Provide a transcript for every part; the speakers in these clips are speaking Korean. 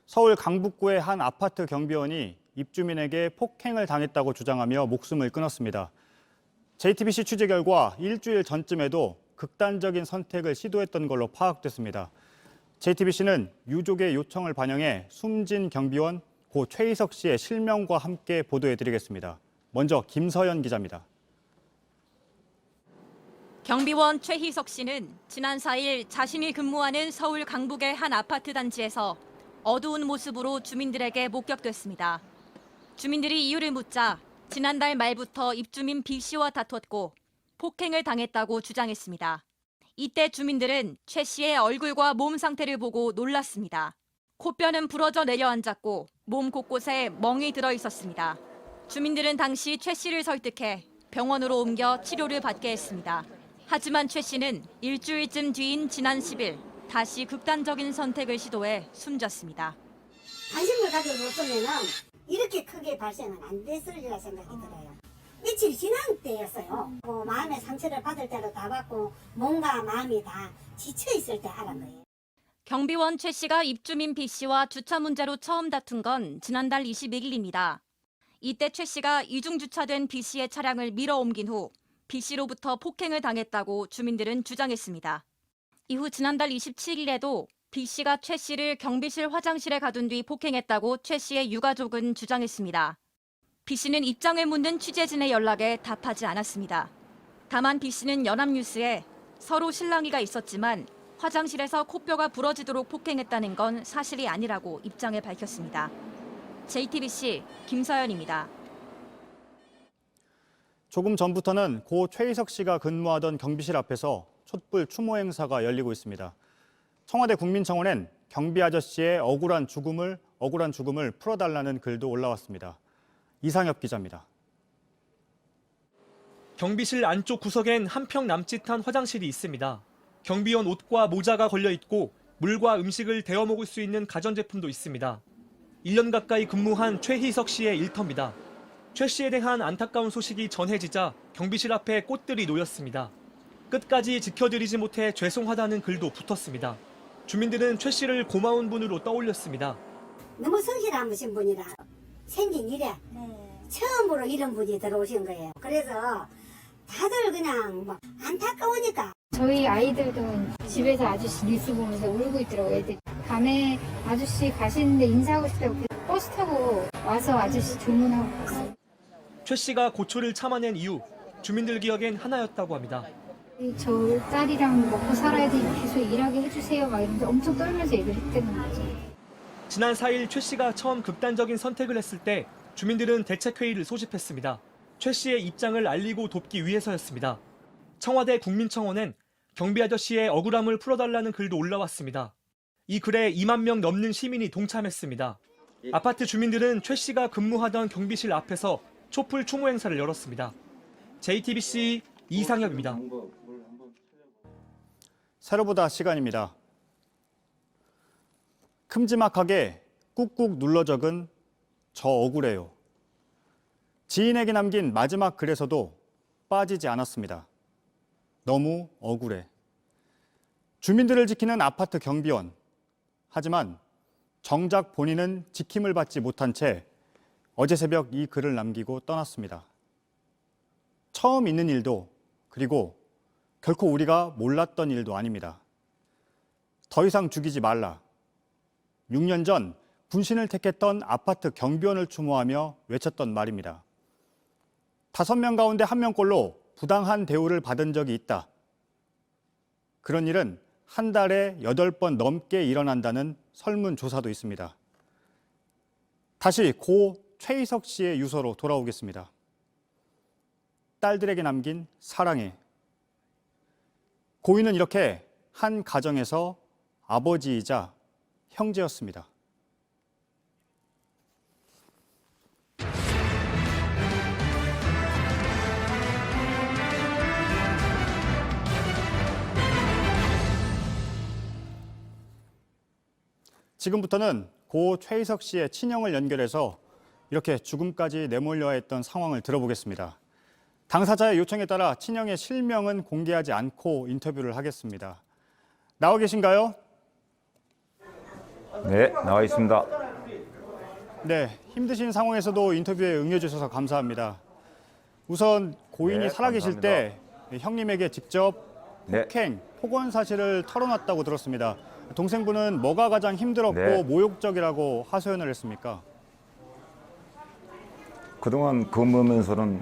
서울 강북구의 한 아파트 경비원이 입주민에게 폭행을 당했다고 주장하며 목숨을 끊었습니다. JTBC 취재 결과 일주일 전쯤에도 극단적인 선택을 시도했던 걸로 파악됐습니다. JTBC는 유족의 요청을 반영해 숨진 경비원 고 최희석 씨의 실명과 함께 보도해드리겠습니다. 먼저 김서연 기자입니다. 경비원 최희석 씨는 지난 4일 자신이 근무하는 서울 강북의 한 아파트 단지에서 어두운 모습으로 주민들에게 목격됐습니다. 주민들이 이유를 묻자 지난달 말부터 입주민 B 씨와 다퉜고 폭행을 당했다고 주장했습니다. 이때 주민들은 최 씨의 얼굴과 몸 상태를 보고 놀랐습니다. 코뼈는 부러져 내려앉았고 몸 곳곳에 멍이 들어 있었습니다. 주민들은 당시 최 씨를 설득해 병원으로 옮겨 치료를 받게 했습니다. 하지만 최 씨는 일주일쯤 뒤인 지난 10일 다시 극단적인 선택을 시도해 숨졌습니다. 관심을 가져줬으면 이렇게 크게 발생은 안 됐으리라 생각이 들어요. 며칠 지난 때였어요. 마음의 상처를 받을 때도 다 받고 몸과 마음이 다 지쳐있을 때 알은 거예요. 경비원 최 씨가 입주민 B 씨와 주차 문제로 처음 다툰 건 지난달 21일입니다. 이때 최 씨가 이중 주차된 B 씨의 차량을 밀어 옮긴 후 B 씨로부터 폭행을 당했다고 주민들은 주장했습니다. 이후 지난달 27일에도 B 씨가 최 씨를 경비실 화장실에 가둔 뒤 폭행했다고 최 씨의 유가족은 주장했습니다. B 씨는 입장을 묻는 취재진의 연락에 답하지 않았습니다. 다만 B 씨는 연합뉴스에 서로 실랑이가 있었지만 화장실에서 코뼈가 부러지도록 폭행했다는 건 사실이 아니라고 입장을 밝혔습니다. JTBC 김서연입니다. 조금 전부터는 고 최희석 씨가 근무하던 경비실 앞에서 촛불 추모 행사가 열리고 있습니다. 청와대 국민청원엔 경비 아저씨의 억울한 죽음을 풀어달라는 글도 올라왔습니다. 이상엽 기자입니다. 경비실 안쪽 구석엔 한 평 남짓한 화장실이 있습니다. 경비원 옷과 모자가 걸려 있고 물과 음식을 데워 먹을 수 있는 가전제품도 있습니다. 1년 가까이 근무한 최희석 씨의 일터입니다. 최 씨에 대한 안타까운 소식이 전해지자 경비실 앞에 꽃들이 놓였습니다. 끝까지 지켜드리지 못해 죄송하다는 글도 붙었습니다. 주민들은 최 씨를 고마운 분으로 떠올렸습니다. 너무 성실하신 분이라 생긴 일에 처음으로 이런 분이 들어오신 거예요. 그래서 다들 그냥 안타까우니까. 저희 아이들도 집에서 아저씨 뉴스 보면서 울고 있더라고요. 애들 밤에 아저씨 가시는데 인사하고 싶다고 버스 타고 와서 아저씨 조문하고 갔어요. 최 씨가 고초를 참아낸 이유, 주민들 기억엔 하나였다고 합니다. 저 딸이랑 먹고 살아야 되니 계속 일하게 해주세요 막 이러면서 엄청 떨면서 얘기를 했다는 거죠. 지난 4일 최 씨가 처음 극단적인 선택을 했을 때 주민들은 대책회의를 소집했습니다. 최 씨의 입장을 알리고 돕기 위해서였습니다. 청와대 국민청원엔 경비 아저씨의 억울함을 풀어달라는 글도 올라왔습니다. 이 글에 2만 명 넘는 시민이 동참했습니다. 아파트 주민들은 최 씨가 근무하던 경비실 앞에서 촛불 추모 행사를 열었습니다. JTBC 이상엽입니다. 새로 보다 시간입니다. 큼지막하게 꾹꾹 눌러 적은 저 억울해요. 지인에게 남긴 마지막 글에서도 빠지지 않았습니다. 너무 억울해. 주민들을 지키는 아파트 경비원. 하지만 정작 본인은 지킴을 받지 못한 채 어제 새벽 이 글을 남기고 떠났습니다. 처음 있는 일도 그리고 결코 우리가 몰랐던 일도 아닙니다. 더 이상 죽이지 말라. 6년 전 분신을 택했던 아파트 경비원을 추모하며 외쳤던 말입니다. 5명 가운데 1명꼴로 부당한 대우를 받은 적이 있다. 그런 일은 한 달에 8번 넘게 일어난다는 설문조사도 있습니다. 다시 고 최희석 씨의 유서로 돌아오겠습니다. 딸들에게 남긴 사랑해. 고인은 이렇게 한 가정에서 아버지이자 형제였습니다. 지금부터는 고 최희석 씨의 친형을 연결해서 이렇게 죽음까지 내몰려야 했던 상황을 들어보겠습니다. 당사자의 요청에 따라 친형의 실명은 공개하지 않고 인터뷰를 하겠습니다. 나와 계신가요? 네, 나와 있습니다. 네, 힘드신 상황에서도 인터뷰에 응해주셔서 감사합니다. 우선 고인이 네, 살아계실 때 형님에게 직접 네. 폭행, 폭언 사실을 털어놨다고 들었습니다. 동생분은 뭐가 가장 힘들었고 네. 모욕적이라고 하소연을 했습니까? 그동안 근무하면서는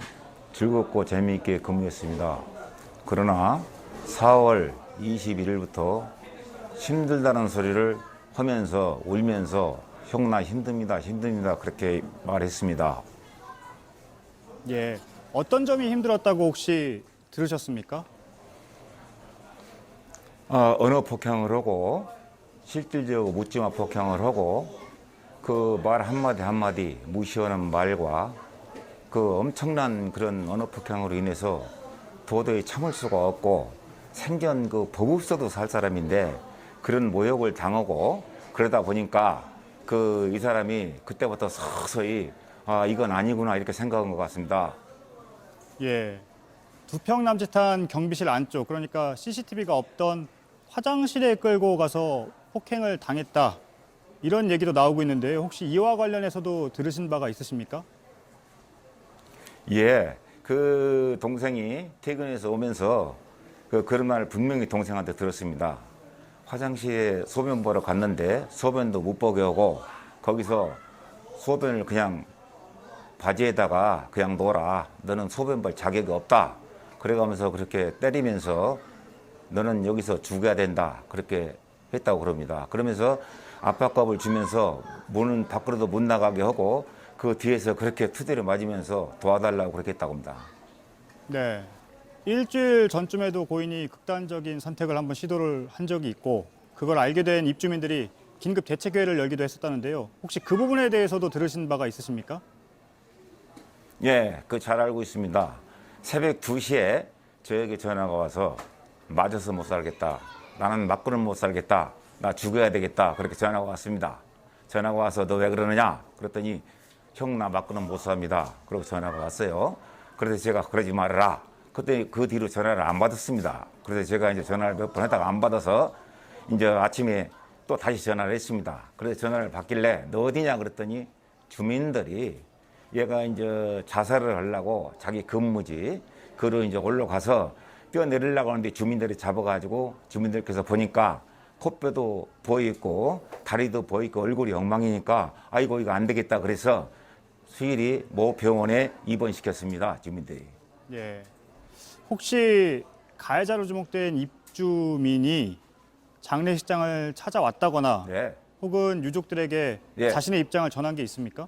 즐겁고 재미있게 근무했습니다. 그러나 4월 21일부터 힘들다는 소리를 하면서 울면서 형 나 힘듭니다, 힘듭니다 그렇게 말했습니다. 예, 어떤 점이 힘들었다고 혹시 들으셨습니까? 언어 폭행을 하고 실질적으로 묻지마 폭행을 하고 그 말 한마디 한마디 무시하는 말과 그 엄청난 그런 언어 폭행으로 인해서 도저히 참을 수가 없고 생전 그 법 없어도 살 사람인데 그런 모욕을 당하고 그러다 보니까 그 이 사람이 그때부터 서서히 이건 아니구나 이렇게 생각한 것 같습니다. 예, 두 평 남짓한 경비실 안쪽, 그러니까 CCTV가 없던 화장실에 끌고 가서 폭행을 당했다. 이런 얘기도 나오고 있는데 혹시 이와 관련해서도 들으신 바가 있으십니까? 예, 그 동생이 퇴근해서 오면서 그런 말을 분명히 동생한테 들었습니다. 화장실에 소변 보러 갔는데 소변도 못 보게 하고 거기서 소변을 그냥 바지에다가 그냥 놓아라. 너는 소변 볼 자격이 없다. 그래가면서 그렇게 때리면서 너는 여기서 죽어야 된다. 그렇게 했다고 그럽니다. 그러면서 압박감을 주면서 문은 밖으로도 못 나가게 하고 그 뒤에서 그렇게 투대를 맞으면서 도와달라고 그렇게 했다고 합니다. 네. 일주일 전쯤에도 고인이 극단적인 선택을 한번 시도를 한 적이 있고 그걸 알게 된 입주민들이 긴급 대책회의를 열기도 했었다는데요. 혹시 그 부분에 대해서도 들으신 바가 있으십니까? 예, 그 잘 알고 있습니다. 새벽 2시에 저에게 전화가 와서 맞아서 못 살겠다. 나는 맞고는 못 살겠다. 나 죽어야 되겠다. 그렇게 전화가 왔습니다. 전화가 와서 너 왜 그러느냐? 그랬더니 형 나 맞고는 못 삽니다. 그러고 전화가 왔어요. 그래서 제가 그러지 말아라. 그때 그 뒤로 전화를 안 받았습니다. 그래서 제가 이제 전화를 몇 번 했다가 안 받아서 이제 아침에 또 다시 전화를 했습니다. 그래서 전화를 받길래 너 어디냐 그랬더니 주민들이 얘가 이제 자살을 하려고 자기 근무지 그로 이제 올라가서 뛰어내리려고 하는데 주민들이 잡아가지고 주민들께서 보니까 코뼈도 보이고 다리도 보이고 얼굴이 엉망이니까 아이고 이거 안 되겠다 그래서 수일이 모 병원에 입원시켰습니다. 주민들이. 예. 혹시 가해자로 지목된 입주민이 장례식장을 찾아왔다거나 네. 혹은 유족들에게 예. 자신의 입장을 전한 게 있습니까?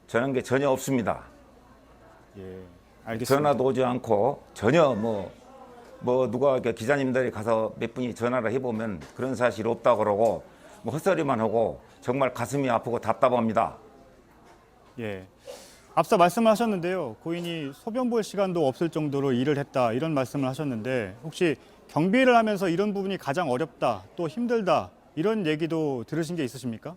저는 게 전혀 없습니다. 예. 알겠습니다. 전화도 오지 않고 전혀 뭐 누가 이렇게 기자님들이 가서 몇 분이 전화를 해보면 그런 사실 없다고 그러고 뭐 헛소리만 하고 정말 가슴이 아프고 답답합니다. 예. 앞서 말씀을 하셨는데요. 고인이 소변 볼 시간도 없을 정도로 일을 했다 이런 말씀을 하셨는데 혹시 경비를 하면서 이런 부분이 가장 어렵다 또 힘들다 이런 얘기도 들으신 게 있으십니까?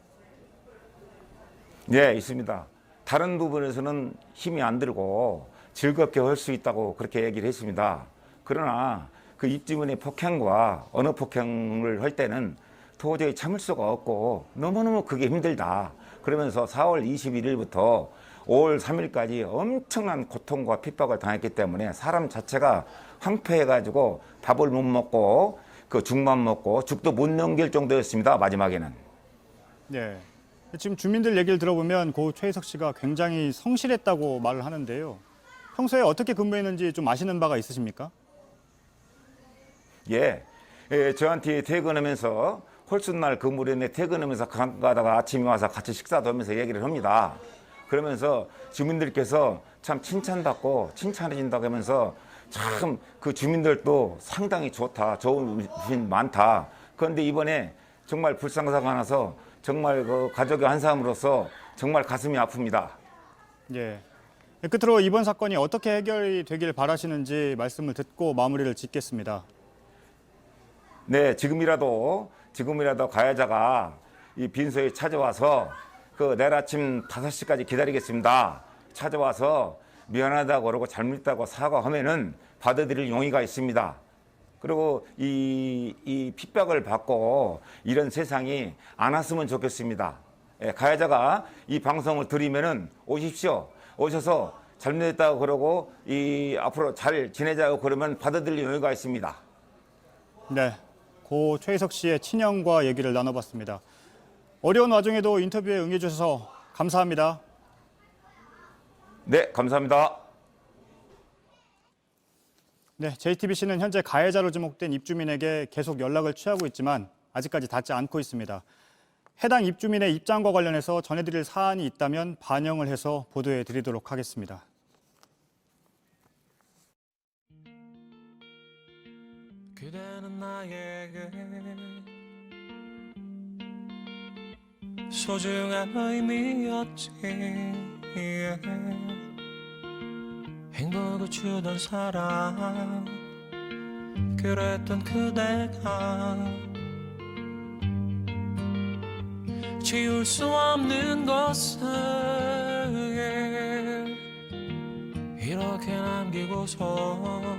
네, 있습니다. 다른 부분에서는 힘이 안 들고 즐겁게 할 수 있다고 그렇게 얘기를 했습니다. 그러나 그 입주민의 폭행과 언어 폭행을 할 때는 도저히 참을 수가 없고 너무너무 그게 힘들다. 그러면서 4월 21일부터 5월 3일까지 엄청난 고통과 핍박을 당했기 때문에 사람 자체가 황폐해가지고 밥을 못 먹고 그 죽만 먹고 죽도 못 넘길 정도였습니다. 마지막에는. 네. 지금 주민들 얘기를 들어보면 고 최희석 씨가 굉장히 성실했다고 말을 하는데요. 평소에 어떻게 근무했는지 좀 아시는 바가 있으십니까? 예, 저한테 퇴근하면서 홀수날 근무를 했는데 퇴근하면서 가다가 아침에 와서 같이 식사도 하면서 얘기를 합니다. 그러면서 주민들께서 참 칭찬받고 칭찬해준다고 하면서 참 그 주민들도 상당히 좋다, 좋은 분 많다. 그런데 이번에 정말 불상사가 나서 정말 그 가족의 한 사람으로서 정말 가슴이 아픕니다. 예. 끝으로 이번 사건이 어떻게 해결이 되길 바라시는지 말씀을 듣고 마무리를 짓겠습니다. 네, 지금이라도 가해자가 이 빈소에 찾아와서 그 내일 아침 5시까지 기다리겠습니다. 찾아와서 미안하다고 그러고 잘못했다고 사과하면은 받아들일 용의가 있습니다. 그리고 이 핍박을 받고 이런 세상이 안 왔으면 좋겠습니다. 예, 가해자가 이 방송을 들으면은 오십시오. 오셔서 잘못했다고 그러고 앞으로 잘 지내자고 그러면 받아들일 여유가 있습니다. 네, 고 최희석 씨의 친형과 얘기를 나눠봤습니다. 어려운 와중에도 인터뷰에 응해주셔서 감사합니다. 네, 감사합니다. 네, JTBC는 현재 가해자로 지목된 입주민에게 계속 연락을 취하고 있지만 아직까지 닿지 않고 있습니다. 해당 입주민의 입장과 관련해서 전해드릴 사안이 있다면 반영을 해서 보도해 드리도록 하겠습니다. 그대는 나에게 소중한 의미였지. 행복을 주던 사람, 그랬던 그대가 지울 수 없는 것을 이렇게 남기고서